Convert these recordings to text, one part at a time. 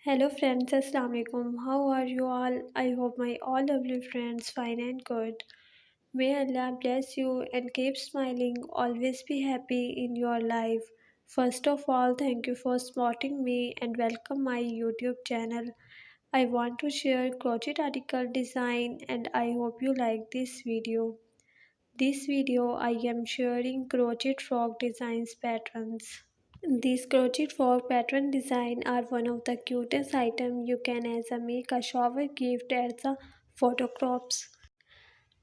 Hello friends, Assalamu alaikum. How are you all? I hope my all lovely friends fine and good. May Allah bless you and keep smiling. Always be happy in your life. First of all, thank you for supporting me and welcome my YouTube channel. I want to share crochet article design and I hope you like this video. This video I am sharing crochet frog designs patterns. These crochet frog pattern design are one of the cutest items you can as a make a shower gift as a photo crops.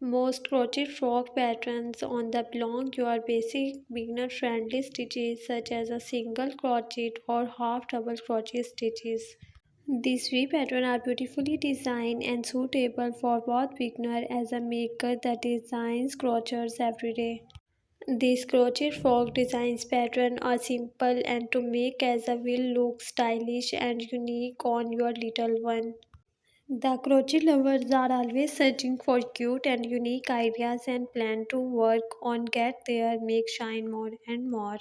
Most crochet frog patterns on the belong your basic beginner friendly stitches such as a single crochet or half double crochet stitches. These three patterns are beautifully designed and suitable for both beginner as a maker that designs crochets every day. These crochet frog designs pattern are simple and to make as a will look stylish and unique on your little one. The crochet lovers are always searching for cute and unique ideas and plan to work on get their make shine more and more.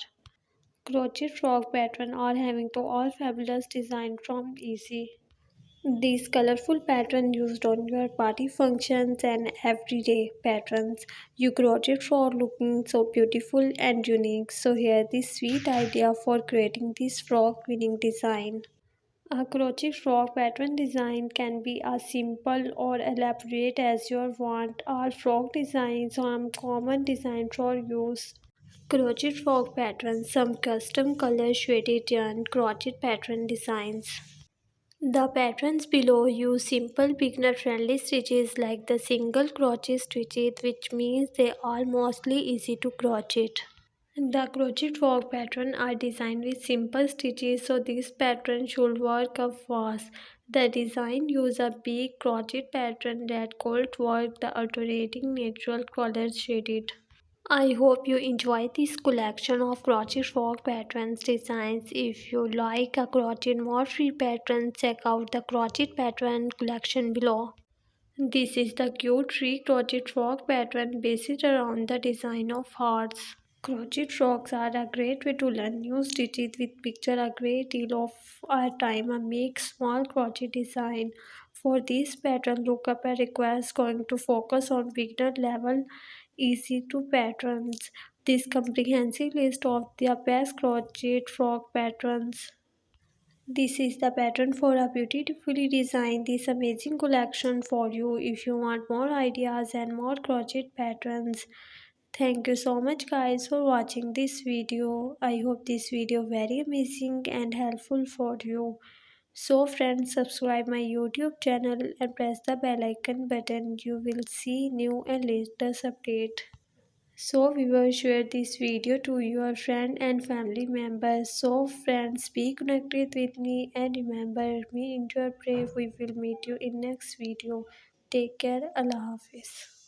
Crochet frog pattern are having to all fabulous design from easy. These colorful patterns used on your party functions and everyday patterns. You crochet for looking so beautiful and unique. So here this sweet idea for creating this frog winning design. A crochet frog pattern design can be as simple or elaborate as you want. All frog designs are common design for use. Crochet frog patterns, some custom color shaded yarn crochet pattern designs. The patterns below use simple beginner-friendly stitches like the single crochet stitches, which means they are mostly easy to crochet. The crochet frog pattern are designed with simple stitches, so this pattern should work up fast. The design use a big crochet pattern that could work the alternating natural colors shaded. I hope you enjoy this collection of crochet frog patterns designs. If you like a crochet more free patterns, check out the crochet pattern collection below. This is the cute free crochet frog pattern based around the design of hearts. Crochet frogs are a great way to learn new stitches with picture a great deal of our time and make small crochet design. For this pattern, lookup a request going to focus on beginner level easy to patterns. This comprehensive list of the best crochet frog patterns. This is the pattern for a beautifully designed this amazing collection for you if you want more ideas and more crochet patterns. Thank you so much guys for watching this video. I hope this video very amazing and helpful for you. So friends, subscribe my YouTube channel and press the bell icon button. You will see new and latest update. So viewers, share this video to your friend and family members. So friends, be connected with me and remember me in your prayer. We will meet you in next video. Take care. Allah Hafiz.